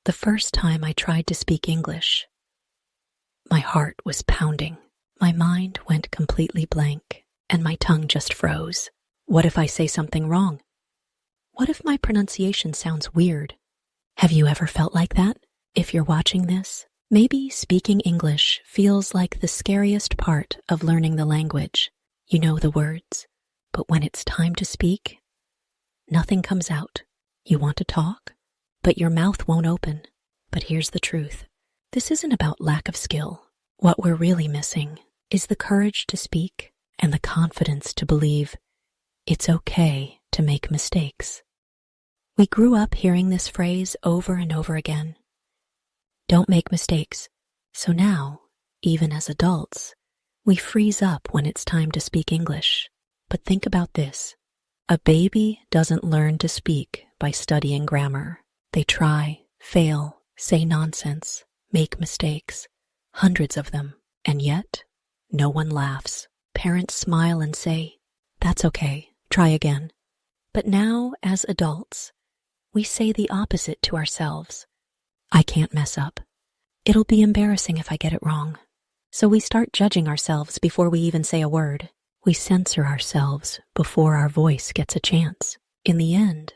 The first time I tried to speak English, my heart was pounding. My mind went completely blank, and my tongue just froze. What if I say something wrong? What if my pronunciation sounds weird? Have you ever felt like that? If you're watching this, maybe speaking English feels like the scariest part of learning the language. You know the words, but when it's time to speak, nothing comes out. You want to talk, but your mouth won't open. But here's the truth. This isn't about lack of skill. What we're really missing is the courage to speak and the confidence to believe it's okay to make mistakes. We grew up hearing this phrase over and over again. Don't make mistakes. So now, even as adults, we freeze up when it's time to speak English. But think about this. A baby doesn't learn to speak by studying grammar. They try, fail, say nonsense, make mistakes, hundreds of them, and yet no one laughs. Parents smile and say, "That's okay, try again." But now, as adults, we say the opposite to ourselves. I can't mess up. It'll be embarrassing if I get it wrong. So we start judging ourselves before we even say a word. We censor ourselves before our voice gets a chance. In the end,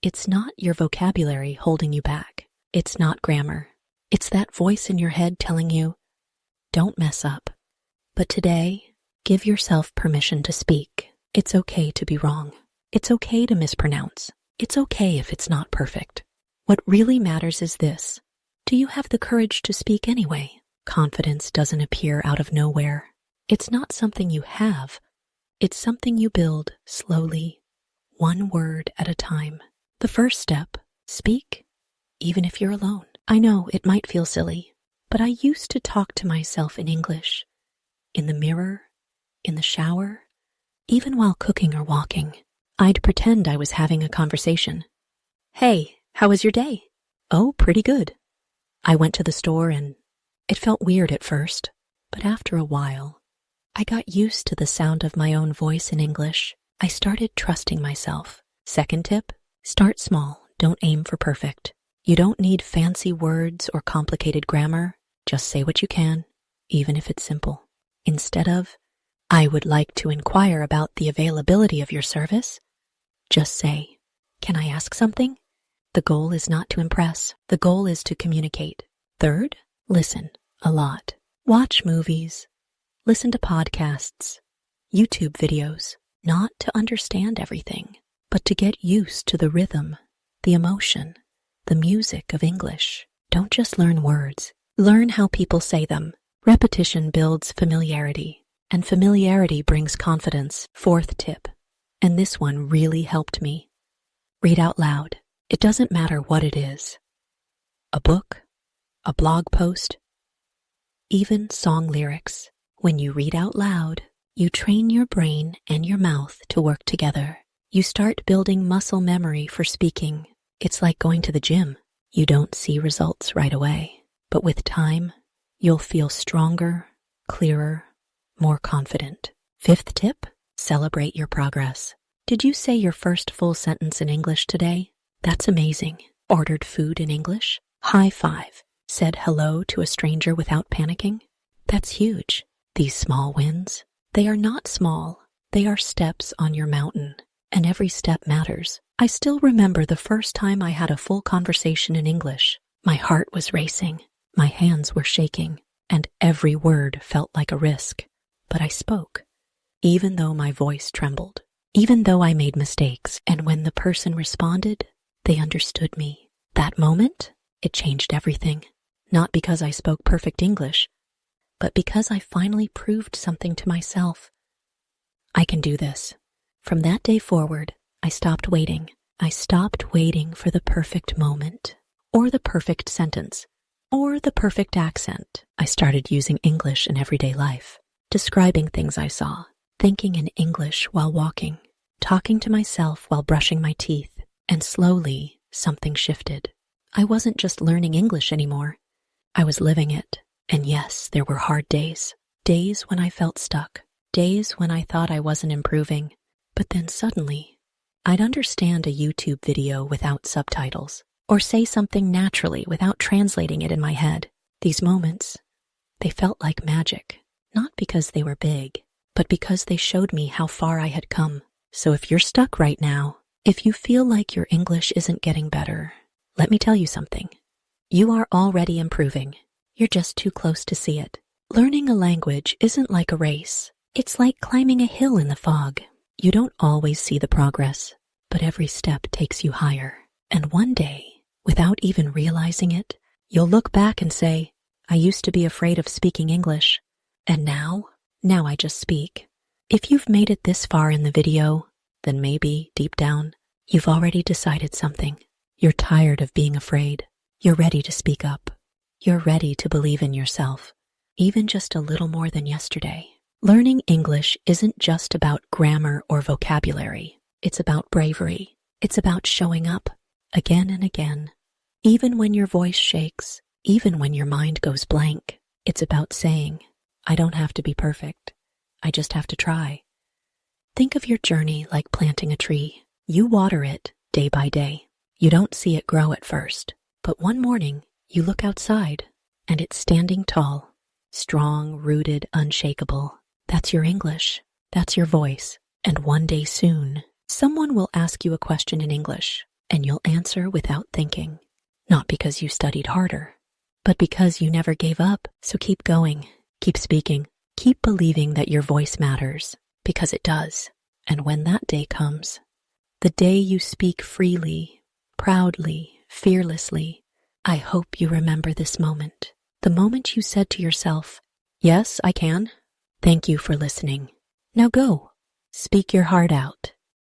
it's not your vocabulary holding you back. It's not grammar. It's that voice in your head telling you, don't mess up. But today, give yourself permission to speak. It's okay to be wrong. It's okay to mispronounce. It's okay if it's not perfect. What really matters is this. Do you have the courage to speak anyway? Confidence doesn't appear out of nowhere. It's not something you have. It's something you build slowly, one word at a time. The first step, speak, even if you're alone. I know it might feel silly, but I used to talk to myself in English, in the mirror, in the shower, even while cooking or walking. I'd pretend I was having a conversation. Hey, how was your day? Oh, pretty good. I went to the store and it felt weird at first, but after a while, I got used to the sound of my own voice in English. I started trusting myself. Second tip, start small. Don't aim for perfect. You don't need fancy words or complicated grammar. Just say what you can, even if it's simple. Instead of, I would like to inquire about the availability of your service, just say, can I ask something? The goal is not to impress. The goal is to communicate. Third, listen a lot. Watch movies. Listen to podcasts, YouTube videos, not to understand everything, but to get used to the rhythm, the emotion, the music of English. Don't just learn words. Learn how people say them. Repetition builds familiarity, and familiarity brings confidence. Fourth tip, and this one really helped me. Read out loud. It doesn't matter what it is. A book, a blog post, even song lyrics. When you read out loud, you train your brain and your mouth to work together. You start building muscle memory for speaking. It's like going to the gym. You don't see results right away, but with time, you'll feel stronger, clearer, more confident. Fifth tip, celebrate your progress. Did you say your first full sentence in English today? That's amazing. Ordered food in English? High five. Said hello to a stranger without panicking? That's huge. These small wins, they are not small. They are steps on your mountain, and every step matters. I still remember the first time I had a full conversation in English. My heart was racing, my hands were shaking, and every word felt like a risk. But I spoke, even though my voice trembled, even though I made mistakes. And when the person responded, they understood me. That moment, it changed everything. Not because I spoke perfect English, but because I finally proved something to myself. I can do this. From that day forward, I stopped waiting. I stopped waiting for the perfect moment, or the perfect sentence, or the perfect accent. I started using English in everyday life, describing things I saw, thinking in English while walking, talking to myself while brushing my teeth, and slowly something shifted. I wasn't just learning English anymore. I was living it. And yes, there were hard days. Days when I felt stuck. Days when I thought I wasn't improving. But then suddenly, I'd understand a YouTube video without subtitles. or say something naturally without translating it in my head. These moments, they felt like magic, not because they were big, but because they showed me how far I had come. So if you're stuck right now, if you feel like your English isn't getting better, let me tell you something. You are already improving. You're just too close to see it. Learning a language isn't like a race. It's like climbing a hill in the fog. You don't always see the progress, but every step takes you higher. And one day, without even realizing it, you'll look back and say, I used to be afraid of speaking English, and now I just speak. If you've made it this far in the video, then maybe, deep down, you've already decided something. You're tired of being afraid. You're ready to speak up. You're ready to believe in yourself, even just a little more than yesterday. Learning English isn't just about grammar or vocabulary. It's about bravery. It's about showing up again and again, even when your voice shakes, even when your mind goes blank. It's about saying, I don't have to be perfect. I just have to try. Think of your journey like planting a tree. You water it day by day. You don't see it grow at first, but one morning you look outside and it's standing tall, strong, rooted, unshakable. That's your English. That's your voice. And one day soon, someone will ask you a question in English and you'll answer without thinking. Not because you studied harder, but because you never gave up. So keep going, keep speaking, keep believing that your voice matters, because it does. And when that day comes, the day you speak freely, proudly, fearlessly, I hope you remember this moment. The moment you said to yourself, yes, I can. Thank you for listening. Now go, speak your heart out.